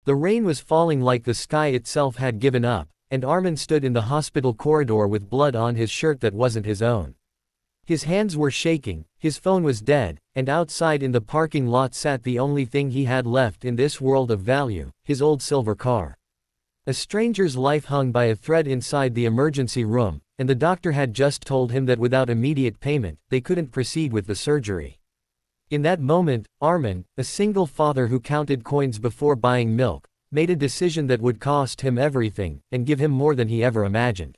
The rain was falling like the sky itself had given up, and Armin stood in the hospital corridor with blood on his shirt that wasn't his own. His hands were shaking, his phone was dead, and outside in the parking lot sat the only thing he had left in this world of value, his old silver car. A stranger's life hung by a thread inside the emergency room, and the doctor had just told him that without immediate payment, they couldn't proceed with the surgery. In that moment, Armin, a single father who counted coins before buying milk, made a decision that would cost him everything, and give him more than he ever imagined.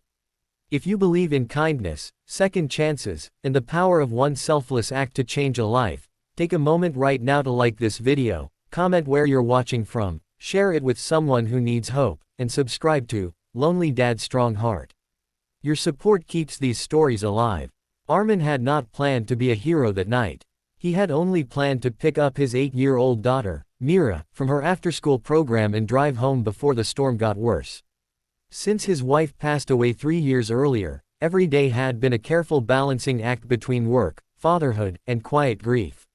If you believe in kindness, second chances, and the power of one selfless act to change a life, take a moment right now to like this video, comment where you're watching from, share it with someone who needs hope, and subscribe to Lonely Dad Strong Heart. Your support keeps these stories alive. Armin had not planned to be a hero that night. He had only planned to pick up his 8-year-old daughter, Mira, from her after-school program and drive home before the storm got worse. Since his wife passed away 3 years earlier, every day had been a careful balancing act between work, fatherhood, and quiet grief.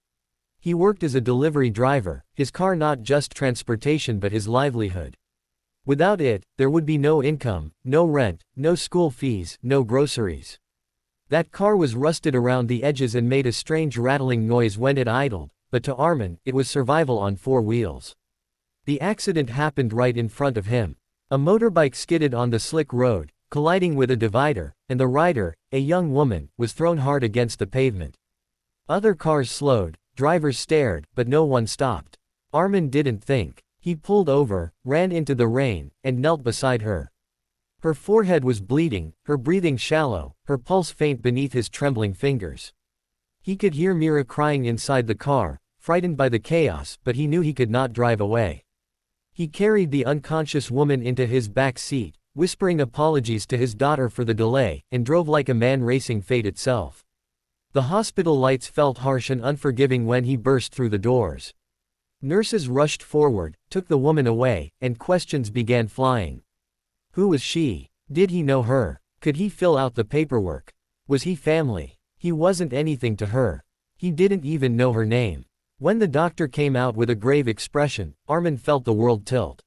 He worked as a delivery driver, his car not just transportation but his livelihood. Without it, there would be no income, no rent, no school fees, no groceries. That car was rusted around the edges and made a strange rattling noise when it idled, but to Armin, it was survival on 4 wheels. The accident happened right in front of him. A motorbike skidded on the slick road, colliding with a divider, and the rider, a young woman, was thrown hard against the pavement. Other cars slowed, drivers stared, but no one stopped. Armin didn't think. He pulled over, ran into the rain, and knelt beside her. Her forehead was bleeding, her breathing shallow, her pulse faint beneath his trembling fingers. He could hear Mira crying inside the car, frightened by the chaos, but he knew he could not drive away. He carried the unconscious woman into his back seat, whispering apologies to his daughter for the delay, and drove like a man racing fate itself. The hospital lights felt harsh and unforgiving when he burst through the doors. Nurses rushed forward, took the woman away, and questions began flying. Who was she? Did he know her? Could he fill out the paperwork? Was he family? He wasn't anything to her. He didn't even know her name. When the doctor came out with a grave expression, Armin felt the world tilt.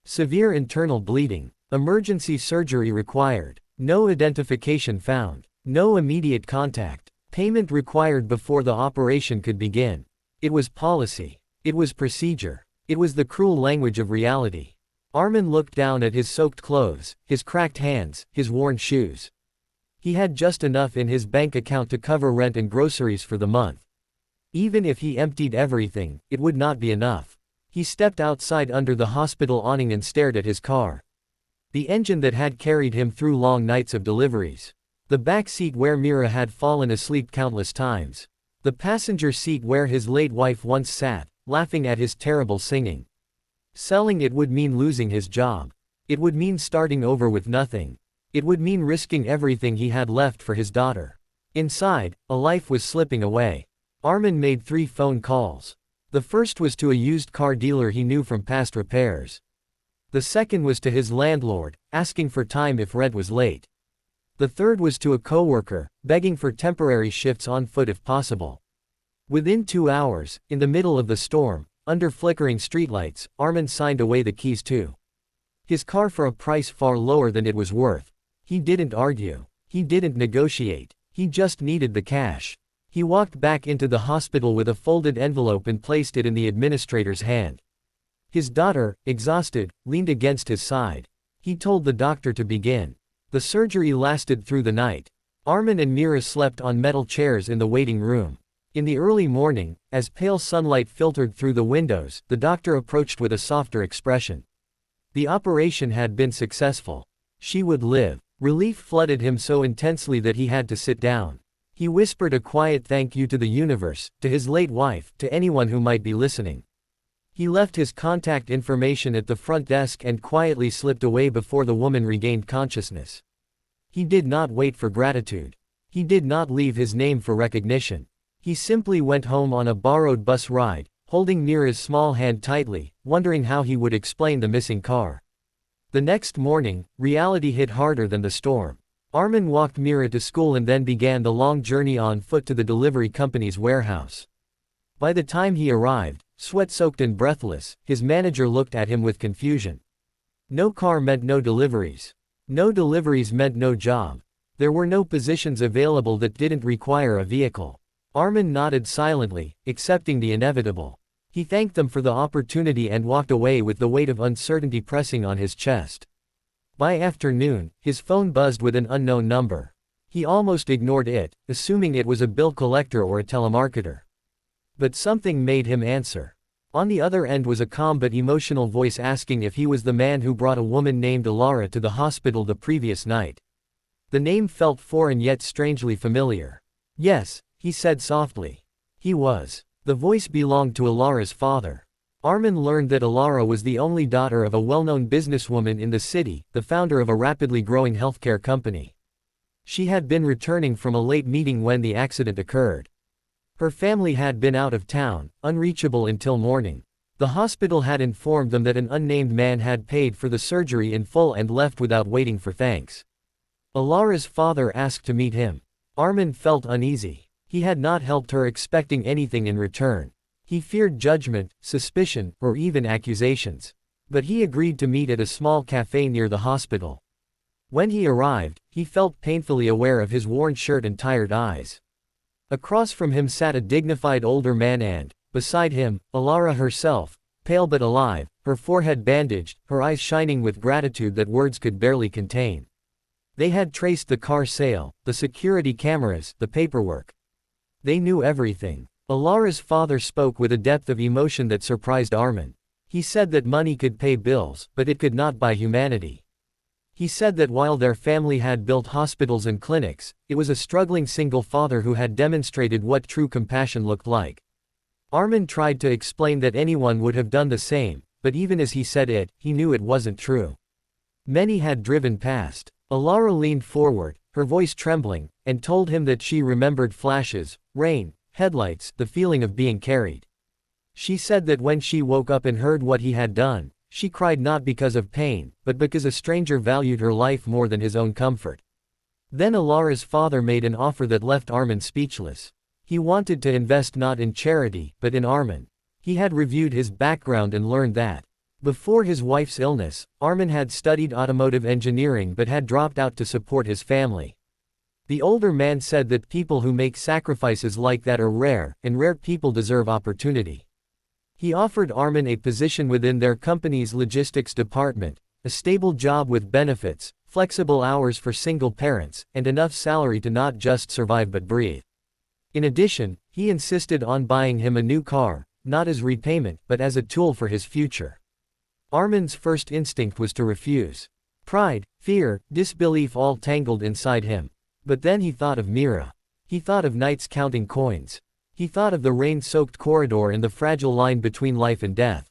Severe internal bleeding. Emergency surgery required. No identification found. No immediate contact. Payment required before the operation could begin. It was policy. It was procedure. It was the cruel language of reality. Armin looked down at his soaked clothes, his cracked hands, his worn shoes. He had just enough in his bank account to cover rent and groceries for the month. Even if he emptied everything, it would not be enough. He stepped outside under the hospital awning and stared at his car. The engine that had carried him through long nights of deliveries. The back seat where Mira had fallen asleep countless times. The passenger seat where his late wife once sat, laughing at his terrible singing. Selling it would mean losing his job. It would mean starting over with nothing. It would mean risking everything he had left for his daughter. Inside, a life was slipping away. Armin made 3 phone calls. The first was to a used car dealer he knew from past repairs. The second was to his landlord, asking for time if rent was late. The third was to a coworker, begging for temporary shifts on foot if possible. Within 2 hours, in the middle of the storm, under flickering streetlights, Armin signed away the keys to his car for a price far lower than it was worth. He didn't argue. He didn't negotiate. He just needed the cash. He walked back into the hospital with a folded envelope and placed it in the administrator's hand. His daughter, exhausted, leaned against his side. He told the doctor to begin. The surgery lasted through the night. Armin and Mira slept on metal chairs in the waiting room. In the early morning, as pale sunlight filtered through the windows, the doctor approached with a softer expression. The operation had been successful. She would live. Relief flooded him so intensely that he had to sit down. He whispered a quiet thank you to the universe, to his late wife, to anyone who might be listening. He left his contact information at the front desk and quietly slipped away before the woman regained consciousness. He did not wait for gratitude. He did not leave his name for recognition. He simply went home on a borrowed bus ride, holding Mira's small hand tightly, wondering how he would explain the missing car. The next morning, reality hit harder than the storm. Armin walked Mira to school and then began the long journey on foot to the delivery company's warehouse. By the time he arrived, sweat-soaked and breathless, his manager looked at him with confusion. No car meant no deliveries. No deliveries meant no job. There were no positions available that didn't require a vehicle. Armin nodded silently, accepting the inevitable. He thanked them for the opportunity and walked away with the weight of uncertainty pressing on his chest. By afternoon, his phone buzzed with an unknown number. He almost ignored it, assuming it was a bill collector or a telemarketer. But something made him answer. On the other end was a calm but emotional voice asking if he was the man who brought a woman named Alara to the hospital the previous night. The name felt foreign yet strangely familiar. Yes, he said softly. He was. The voice belonged to Alara's father. Armin learned that Alara was the only daughter of a well-known businesswoman in the city, the founder of a rapidly growing healthcare company. She had been returning from a late meeting when the accident occurred. Her family had been out of town, unreachable until morning. The hospital had informed them that an unnamed man had paid for the surgery in full and left without waiting for thanks. Alara's father asked to meet him. Armin felt uneasy. He had not helped her expecting anything in return. He feared judgment, suspicion, or even accusations. But he agreed to meet at a small cafe near the hospital. When he arrived, he felt painfully aware of his worn shirt and tired eyes. Across from him sat a dignified older man and, beside him, Alara herself, pale but alive, her forehead bandaged, her eyes shining with gratitude that words could barely contain. They had traced the car sale, the security cameras, the paperwork. They knew everything. Alara's father spoke with a depth of emotion that surprised Armin. He said that money could pay bills, but it could not buy humanity. He said that while their family had built hospitals and clinics, it was a struggling single father who had demonstrated what true compassion looked like. Armin tried to explain that anyone would have done the same, but even as he said it, he knew it wasn't true. Many had driven past. Alara leaned forward, her voice trembling, and told him that she remembered flashes, rain, headlights, the feeling of being carried. She said that when she woke up and heard what he had done, she cried not because of pain, but because a stranger valued her life more than his own comfort. Then Alara's father made an offer that left Armin speechless. He wanted to invest not in charity, but in Armin. He had reviewed his background and learned that, before his wife's illness, Armin had studied automotive engineering but had dropped out to support his family. The older man said that people who make sacrifices like that are rare, and rare people deserve opportunity. He offered Armin a position within their company's logistics department, a stable job with benefits, flexible hours for single parents, and enough salary to not just survive but breathe. In addition, he insisted on buying him a new car, not as repayment but as a tool for his future. Armin's first instinct was to refuse. Pride, fear, disbelief all tangled inside him. But then he thought of Mira. He thought of nights counting coins. He thought of the rain-soaked corridor and the fragile line between life and death.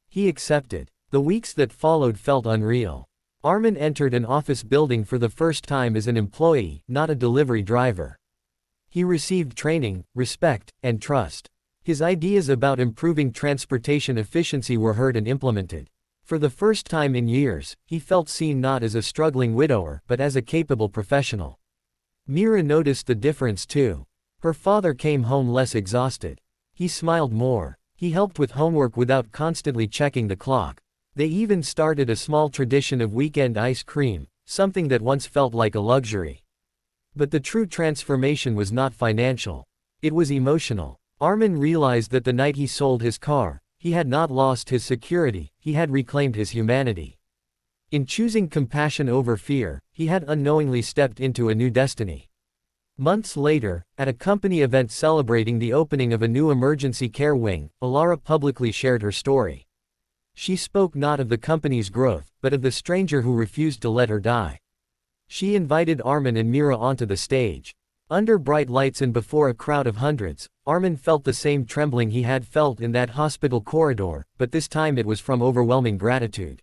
He accepted. The weeks that followed felt unreal. Armin entered an office building for the first time as an employee, not a delivery driver. He received training, respect, and trust. His ideas about improving transportation efficiency were heard and implemented. For the first time in years, he felt seen not as a struggling widower but as a capable professional. Mira noticed the difference too. Her father came home less exhausted. He smiled more. He helped with homework without constantly checking the clock. They even started a small tradition of weekend ice cream, something that once felt like a luxury. But the true transformation was not financial. It was emotional. Armin realized that the night he sold his car, he had not lost his security, he had reclaimed his humanity. In choosing compassion over fear, he had unknowingly stepped into a new destiny. Months later, at a company event celebrating the opening of a new emergency care wing, Alara publicly shared her story. She spoke not of the company's growth, but of the stranger who refused to let her die. She invited Armin and Mira onto the stage. Under bright lights and before a crowd of hundreds, Armin felt the same trembling he had felt in that hospital corridor, but this time it was from overwhelming gratitude.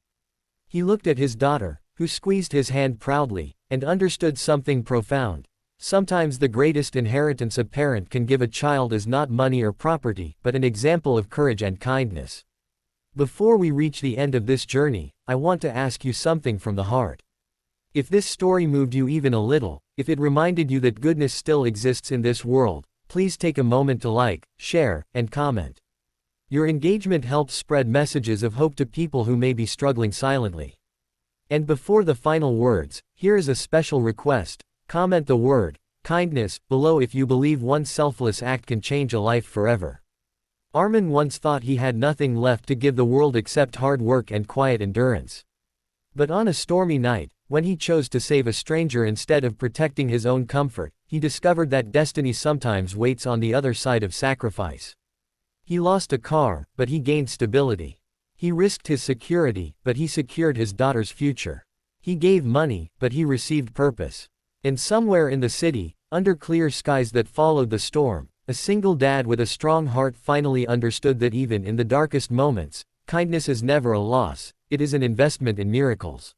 He looked at his daughter, who squeezed his hand proudly, and understood something profound. Sometimes the greatest inheritance a parent can give a child is not money or property, but an example of courage and kindness. Before we reach the end of this journey, I want to ask you something from the heart. If this story moved you even a little, if it reminded you that goodness still exists in this world, Please take a moment to like, share, and comment. Your engagement helps spread messages of hope to people who may be struggling silently. And before the final words, here is a special request: comment the word kindness below if you believe one selfless act can change a life forever. Armin once thought he had nothing left to give the world except hard work and quiet endurance. But on a stormy night, when he chose to save a stranger instead of protecting his own comfort, he discovered that destiny sometimes waits on the other side of sacrifice. He lost a car, but he gained stability. He risked his security, but he secured his daughter's future. He gave money, but he received purpose. And somewhere in the city, under clear skies that followed the storm, a single dad with a strong heart finally understood that even in the darkest moments, kindness is never a loss, it is an investment in miracles.